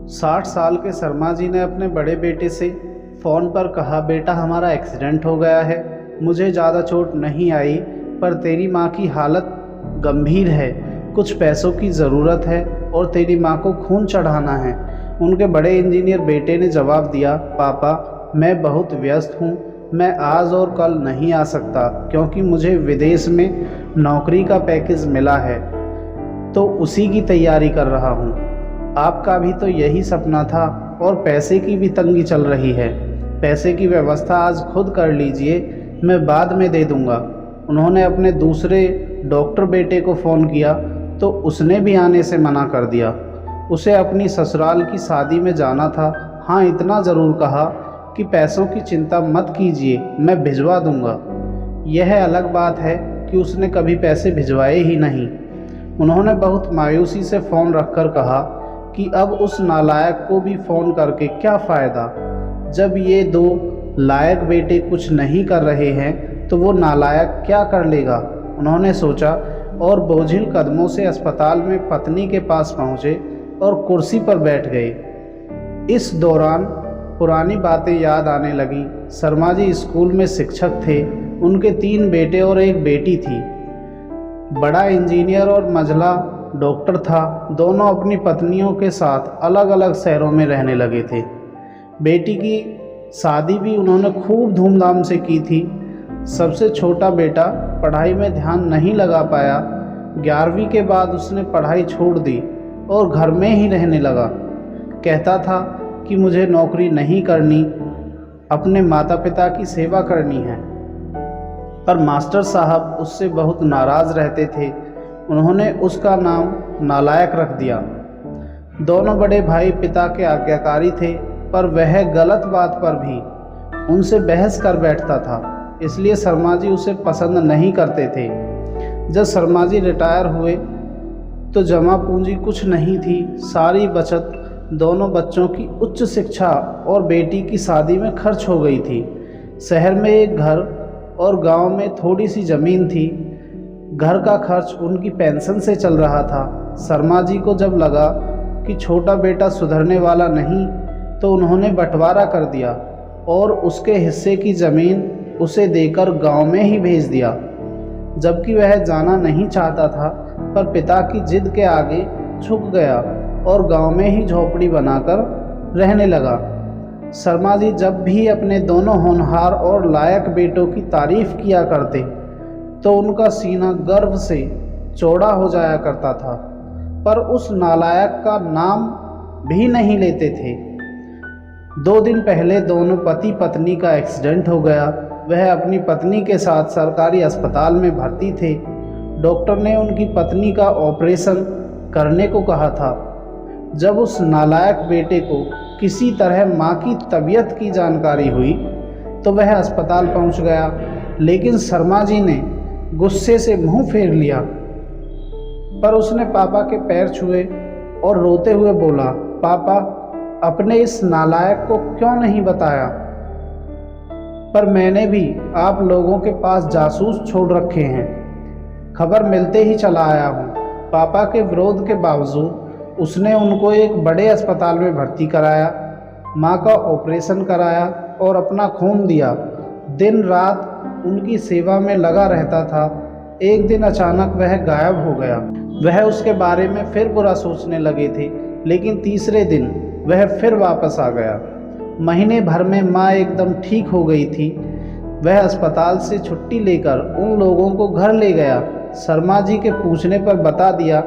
60 साल के शर्मा जी ने अपने बड़े बेटे से फ़ोन पर कहा, बेटा हमारा एक्सीडेंट हो गया है, मुझे ज़्यादा चोट नहीं आई पर तेरी माँ की हालत गंभीर है, कुछ पैसों की ज़रूरत है और तेरी माँ को खून चढ़ाना है। उनके बड़े इंजीनियर बेटे ने जवाब दिया, पापा मैं बहुत व्यस्त हूँ, मैं आज और कल नहीं आ सकता क्योंकि मुझे विदेश में नौकरी का पैकेज मिला है तो उसी की तैयारी कर रहा हूँ। आपका भी तो यही सपना था और पैसे की भी तंगी चल रही है, पैसे की व्यवस्था आज खुद कर लीजिए, मैं बाद में दे दूँगा। उन्होंने अपने दूसरे डॉक्टर बेटे को फ़ोन किया तो उसने भी आने से मना कर दिया। उसे अपनी ससुराल की शादी में जाना था। हाँ, इतना ज़रूर कहा कि पैसों की चिंता मत कीजिए, मैं भिजवा दूँगा। यह अलग बात है कि उसने कभी पैसे भिजवाए ही नहीं। उन्होंने बहुत मायूसी से फ़ोन रखकर कहा कि अब उस नालायक को भी फ़ोन करके क्या फ़ायदा, जब ये दो लायक बेटे कुछ नहीं कर रहे हैं तो वो नालायक क्या कर लेगा। उन्होंने सोचा और बोझिल कदमों से अस्पताल में पत्नी के पास पहुँचे और कुर्सी पर बैठ गए। इस दौरान पुरानी बातें याद आने लगी। शर्मा जी स्कूल में शिक्षक थे, उनके 3 बेटे और एक बेटी थी। बड़ा इंजीनियर और मझला डॉक्टर था। दोनों अपनी पत्नियों के साथ अलग अलग शहरों में रहने लगे थे। बेटी की शादी भी उन्होंने खूब धूमधाम से की थी। सबसे छोटा बेटा पढ़ाई में ध्यान नहीं लगा पाया। 11वीं के बाद उसने पढ़ाई छोड़ दी और घर में ही रहने लगा। कहता था कि मुझे नौकरी नहीं करनी, अपने माता पिता की सेवा करनी है। पर मास्टर साहब उससे बहुत नाराज़ रहते थे। उन्होंने उसका नाम नालायक रख दिया। दोनों बड़े भाई पिता के आज्ञाकारी थे पर वह गलत बात पर भी उनसे बहस कर बैठता था, इसलिए शर्मा जी उसे पसंद नहीं करते थे। जब शर्मा जी रिटायर हुए तो जमा पूंजी कुछ नहीं थी। सारी बचत दोनों बच्चों की उच्च शिक्षा और बेटी की शादी में खर्च हो गई थी। शहर में एक घर और गांव में थोड़ी सी ज़मीन थी। घर का खर्च उनकी पेंशन से चल रहा था। शर्मा जी को जब लगा कि छोटा बेटा सुधरने वाला नहीं तो उन्होंने बंटवारा कर दिया और उसके हिस्से की ज़मीन उसे देकर गांव में ही भेज दिया, जबकि वह जाना नहीं चाहता था। पर पिता की जिद के आगे झुक गया और गांव में ही झोपड़ी बनाकर रहने लगा। शर्मा जी जब भी अपने दोनों होनहार और लायक बेटों की तारीफ किया करते तो उनका सीना गर्व से चौड़ा हो जाया करता था, पर उस नालायक का नाम भी नहीं लेते थे। 2 दिन पहले दोनों पति पत्नी का एक्सीडेंट हो गया। वह अपनी पत्नी के साथ सरकारी अस्पताल में भर्ती थे। डॉक्टर ने उनकी पत्नी का ऑपरेशन करने को कहा था। जब उस नालायक बेटे को किसी तरह माँ की तबीयत की जानकारी हुई तो वह अस्पताल पहुँच गया, लेकिन शर्मा जी ने गुस्से से मुंह फेर लिया। पर उसने पापा के पैर छुए और रोते हुए बोला, पापा अपने इस नालायक को क्यों नहीं बताया, पर मैंने भी आप लोगों के पास जासूस छोड़ रखे हैं, खबर मिलते ही चला आया हूँ। पापा के विरोध के बावजूद उसने उनको एक बड़े अस्पताल में भर्ती कराया, माँ का ऑपरेशन कराया और अपना खून दिया। दिन रात उनकी सेवा में लगा रहता था। एक दिन अचानक वह गायब हो गया। वह उसके बारे में फिर बुरा सोचने लगे थे, लेकिन तीसरे दिन वह फिर वापस आ गया। महीने भर में माँ एकदम ठीक हो गई थी। वह अस्पताल से छुट्टी लेकर उन लोगों को घर ले गया। शर्मा जी के पूछने पर बता दिया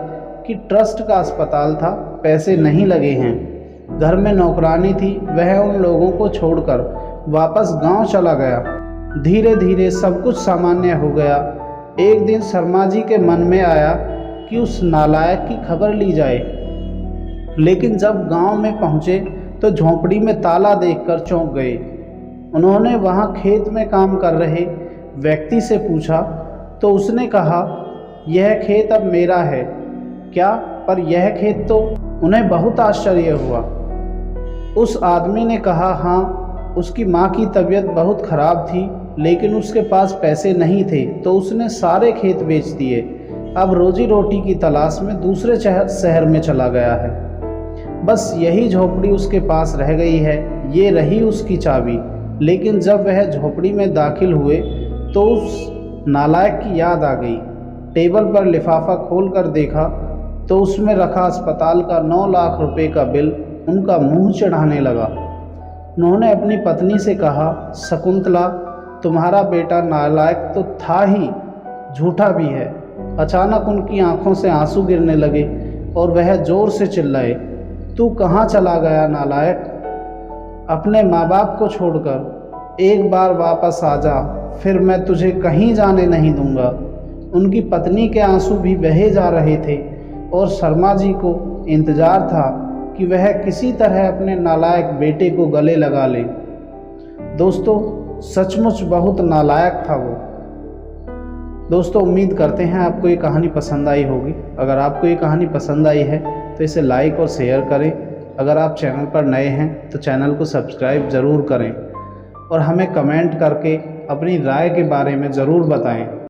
कि ट्रस्ट का अस्पताल था, पैसे नहीं लगे हैं। घर में नौकरानी थी। वह उन लोगों को छोड़कर वापस गांव चला गया। धीरे धीरे सब कुछ सामान्य हो गया। एक दिन शर्मा जी के मन में आया कि उस नालायक की खबर ली जाए, लेकिन जब गांव में पहुंचे तो झोंपड़ी में ताला देखकर चौंक गए। उन्होंने वहां खेत में काम कर रहे व्यक्ति से पूछा तो उसने कहा, यह खेत अब मेरा है क्या? पर यह खेत तो। उन्हें बहुत आश्चर्य हुआ। उस आदमी ने कहा, हाँ, उसकी माँ की तबीयत बहुत ख़राब थी, लेकिन उसके पास पैसे नहीं थे तो उसने सारे खेत बेच दिए। अब रोजी रोटी की तलाश में दूसरे शहर में चला गया है। बस यही झोपड़ी उसके पास रह गई है, ये रही उसकी चाबी। लेकिन जब वह झोपड़ी में दाखिल हुए तो उस नालायक की याद आ गई। टेबल पर लिफाफा खोल कर देखा तो उसमें रखा अस्पताल का 9 लाख रुपए का बिल उनका मुंह चढ़ाने लगा। उन्होंने अपनी पत्नी से कहा, शकुंतला, तुम्हारा बेटा नालायक तो था ही, झूठा भी है। अचानक उनकी आंखों से आंसू गिरने लगे और वह जोर से चिल्लाए, तू कहाँ चला गया नालायक? अपने माँ बाप को छोड़कर एक बार वापस आ जा, फिर मैं तुझे कहीं जाने नहीं दूंगा। उनकी पत्नी के आंसू भी बहे जा रहे थे और शर्मा जी को इंतज़ार था कि वह किसी तरह अपने नालायक बेटे को गले लगा ले। दोस्तों, सचमुच बहुत नालायक था वो। दोस्तों, उम्मीद करते हैं आपको ये कहानी पसंद आई होगी। अगर आपको ये कहानी पसंद आई है तो इसे लाइक और शेयर करें। अगर आप चैनल पर नए हैं तो चैनल को सब्सक्राइब ज़रूर करें और हमें कमेंट करके अपनी राय के बारे में ज़रूर बताएं।